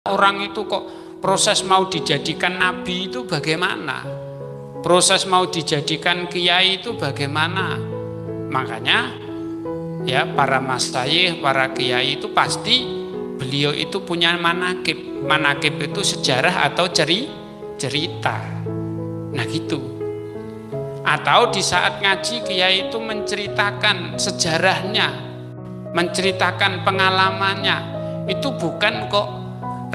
Orang itu kok proses mau dijadikan nabi itu bagaimana? Proses mau dijadikan kiai itu bagaimana? Makanya ya para masyayikh, para kiai itu pasti beliau itu punya manakib. Manakib itu sejarah atau cerita. Nah gitu. Atau di saat ngaji kiai itu menceritakan sejarahnya, menceritakan pengalamannya. Itu bukan kok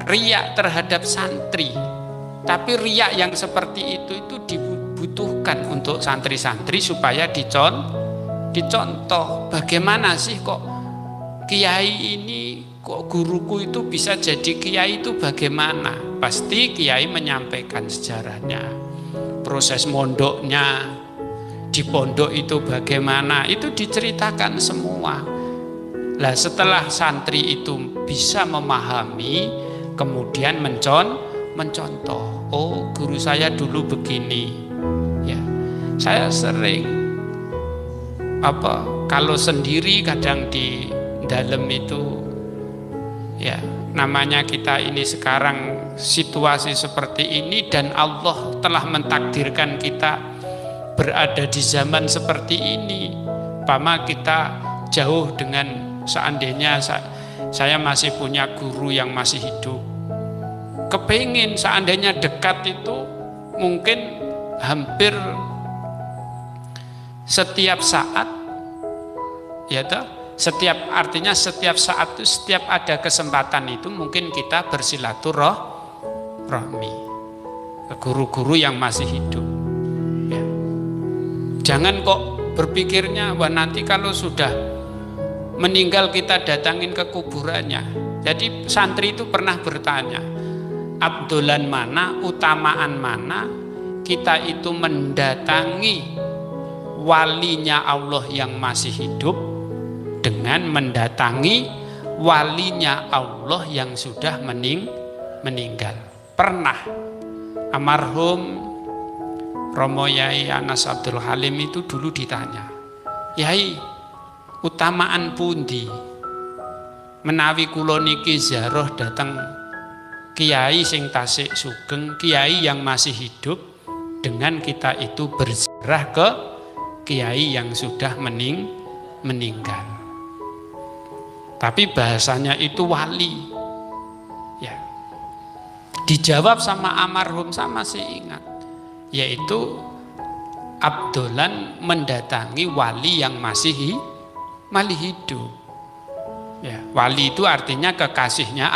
riak terhadap santri, tapi riak yang seperti itu dibutuhkan untuk santri-santri supaya dicontoh. Bagaimana sih kok kiai ini, kok guruku itu bisa jadi kiai itu bagaimana? Pasti kiai menyampaikan sejarahnya, proses mondoknya, di pondok itu bagaimana, itu diceritakan semua. Lah setelah santri itu bisa memahami, kemudian mencontoh. Oh, guru saya dulu begini. Ya, saya sering kalau sendiri kadang di dalam itu, ya namanya kita ini sekarang situasi seperti ini dan Allah telah mentakdirkan kita berada di zaman seperti ini. Pama kita jauh dengan seandainya saya masih punya guru yang masih hidup, kepingin seandainya dekat itu mungkin hampir setiap saat, ya toh, artinya setiap saat itu, setiap ada kesempatan itu mungkin kita bersilaturahmi ke guru-guru yang masih hidup. Ya. Jangan kok berpikirnya wah nanti kalau sudah meninggal kita datangin ke kuburannya. Jadi santri itu pernah bertanya, abdolan mana, utamaan mana kita itu mendatangi walinya Allah yang masih hidup dengan mendatangi walinya Allah yang sudah meninggal. Pernah almarhum Romo Yai Anas Abdul Halim itu dulu ditanya, Yai, utamaan pundi menawi kula niki ziarah datang kiai sing tasik sugeng, kiai yang masih hidup, dengan kita itu berziarah ke kiai yang sudah meninggal. Tapi bahasanya itu wali. Ya. Dijawab sama almarhum, sama masih ingat, yaitu abdolan mendatangi wali yang masih hidup. Ya, wali itu artinya kekasihnya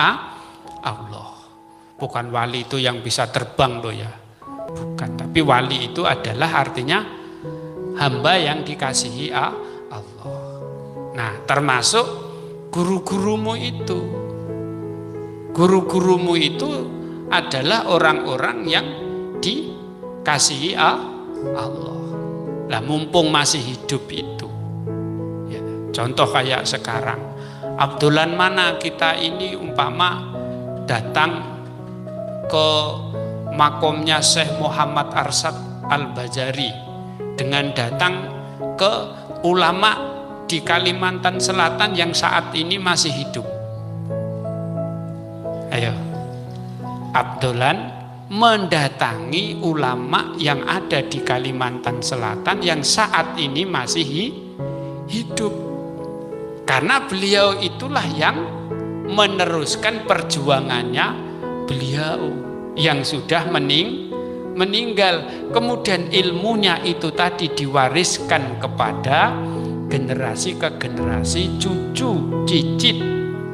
Allah. Bukan wali itu yang bisa terbang loh ya. Bukan, tapi wali itu adalah artinya hamba yang dikasihi Allah. Nah, termasuk guru-gurumu itu. Guru-gurumu itu adalah orang-orang yang dikasihi Allah. Lah mumpung masih hidup itu. Contoh kayak sekarang, abdolan mana kita ini umpama datang ke makomnya Syekh Muhammad Arsyad Al-Bajari, dengan datang ke ulama di Kalimantan Selatan yang saat ini masih hidup. Ayo, abdolan mendatangi ulama yang ada di Kalimantan Selatan yang saat ini masih hidup. Karena beliau itulah yang meneruskan perjuangannya beliau yang sudah meninggal. Kemudian ilmunya itu tadi diwariskan kepada generasi ke generasi, cucu, cicit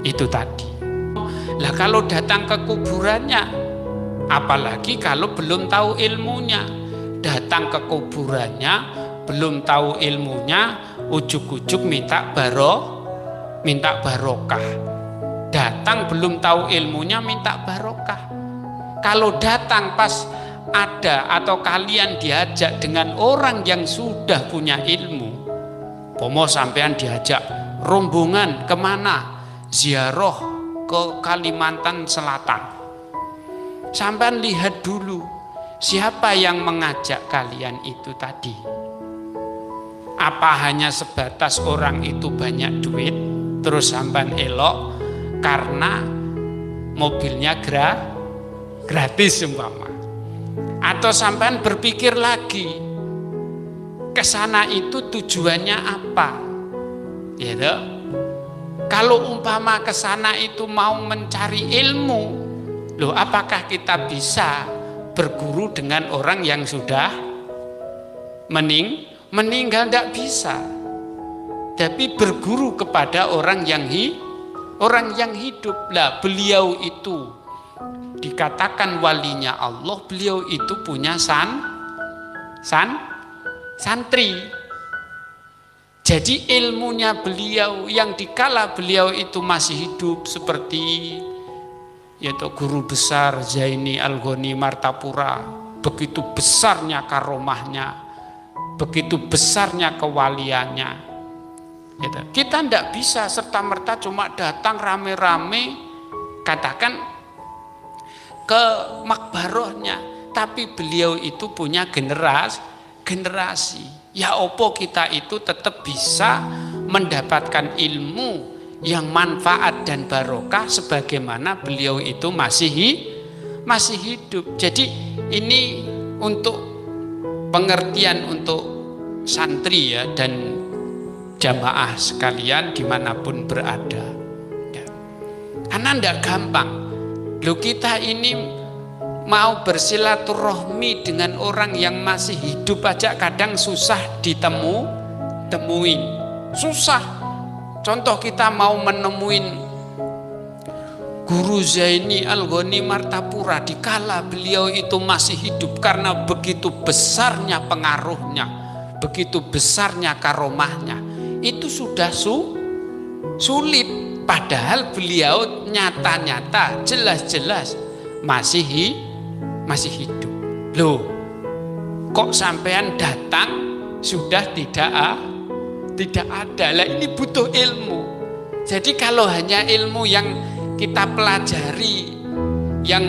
itu tadi. Lah kalau datang ke kuburannya, apalagi kalau belum tahu ilmunya, datang ke kuburannya belum tahu ilmunya, ujuk-ujuk minta barokah. Datang belum tahu ilmunya minta barokah. Kalau datang pas ada atau kalian diajak dengan orang yang sudah punya ilmu, pomo sampean diajak rombongan kemana? Ziarah ke Kalimantan Selatan. Sampean lihat dulu siapa yang mengajak kalian itu tadi. Apa hanya sebatas orang itu banyak duit terus sampean elok karena mobilnya gratis umpama. Atau sampean berpikir lagi, ke sana itu tujuannya apa? Ya toh? Kalau umpama ke sana itu mau mencari ilmu, loh apakah kita bisa berguru dengan orang yang sudah meninggal? Tidak bisa. Tapi berguru kepada orang yang hidup. Lah beliau itu dikatakan walinya Allah, beliau itu punya santri. Jadi ilmunya beliau yang dikala beliau itu masih hidup seperti yaitu guru besar Zaini Al-Ghani Martapura, begitu besarnya karomahnya, begitu besarnya kewaliannya. Gitu. Kita tidak bisa serta-merta cuma datang rame-rame katakan ke makbarohnya, tapi beliau itu punya generasi. Ya opo kita itu tetap bisa mendapatkan ilmu yang manfaat dan barokah sebagaimana beliau itu masih hidup. Jadi ini untuk pengertian untuk santri ya dan jamaah sekalian dimanapun berada ya. Karena tidak gampang loh kita ini mau bersilaturahmi dengan orang yang masih hidup aja kadang susah temuin. Susah. Contoh kita mau menemuin Guru Zaini Al-Ghani Martapura dikala beliau itu masih hidup karena begitu besarnya pengaruhnya, begitu besarnya karomahnya. Itu sudah sulit. Padahal beliau nyata-nyata jelas-jelas masih hidup. Loh, kok sampean datang sudah tidak ada. Lah ini butuh ilmu. Jadi kalau hanya ilmu yang kita pelajari yang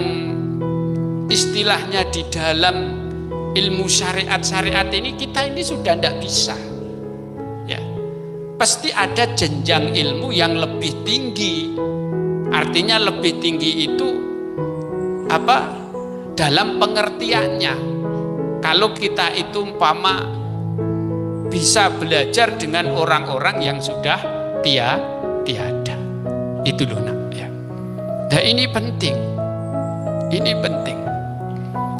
istilahnya di dalam ilmu syariat ini kita ini sudah tidak bisa. Ya. Pasti ada jenjang ilmu yang lebih tinggi. Artinya lebih tinggi itu apa? Dalam pengertiannya. Kalau kita itu umpama bisa belajar dengan orang-orang yang sudah tiada. Itu loh nak ya. Nah ini penting.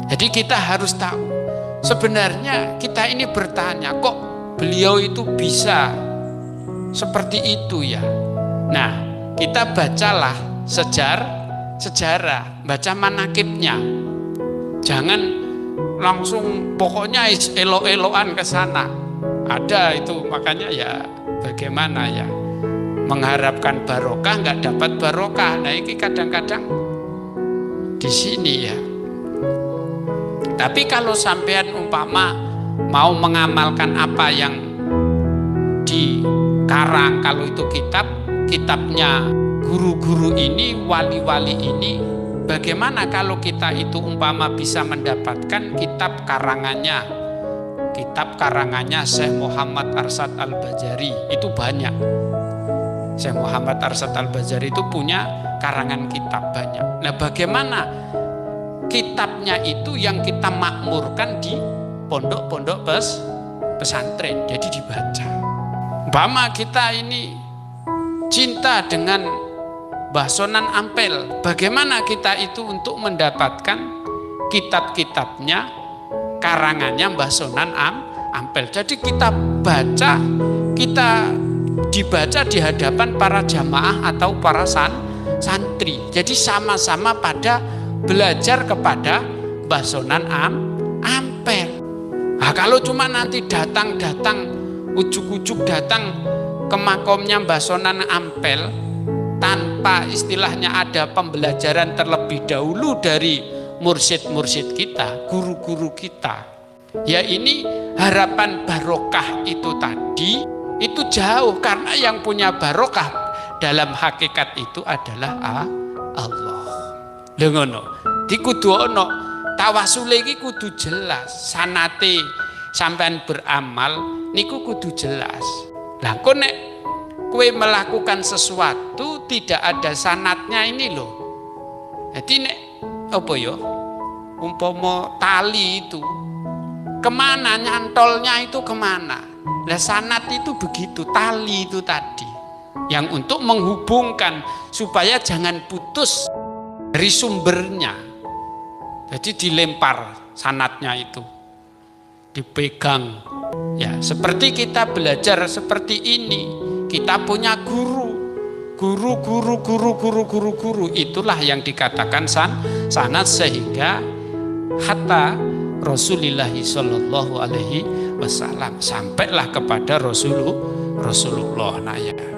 Jadi kita harus tahu. Sebenarnya kita ini bertanya, kok beliau itu bisa seperti itu ya. Nah kita bacalah sejarah, baca manakibnya. Jangan langsung pokoknya elok-elokan ke sana. Ada itu makanya ya bagaimana ya mengharapkan barokah nggak dapat barokah. Nah ini kadang-kadang di sini ya. Tapi kalau sampean umpama mau mengamalkan apa yang dikarang, kalau itu kitabnya guru-guru ini, wali-wali ini, bagaimana kalau kita itu umpama bisa mendapatkan kitab karangannya Syekh Muhammad Arsyad Al-Bajari, itu banyak. Syekh Muhammad Arsyad Al-Bajari itu punya karangan kitab banyak. Nah bagaimana kitabnya itu yang kita makmurkan di pondok-pondok pesantren, jadi dibaca. Umpama kita ini cinta dengan Mbah Sonan Ampel, bagaimana kita itu untuk mendapatkan kitab-kitabnya karangannya Mbah Sonan Ampel. Jadi kita baca, kita dibaca di hadapan para jamaah atau para santri. Jadi sama-sama pada belajar kepada Mbah Sonan Ampel. Nah, kalau cuma nanti datang ujuk-ujuk datang ke makomnya Mbah Sonan Ampel tanpa istilahnya ada pembelajaran terlebih dahulu dari mursyid-mursyid kita, guru-guru kita. Ya ini harapan barokah itu tadi itu jauh, karena yang punya barokah dalam hakikat itu adalah Allah. Lha ngono. Di kudu ono tawassul iki kudu jelas, sanate sampean beramal niku kudu jelas. Lah kok nek kowe melakukan sesuatu tidak ada sanatnya ini loh. Jadi nek apa ya? Umpama tali itu kemana nyantolnya itu kemana? Lah sanad itu begitu, tali itu tadi yang untuk menghubungkan supaya jangan putus dari sumbernya. Jadi dilempar sanadnya itu, dipegang. Ya, seperti kita belajar seperti ini, kita punya guru, itulah yang dikatakan sanad sehingga hatta Rasulullah Shallallahu Alaihi Wasallam sampailah kepada Rasulullah. Nah ya.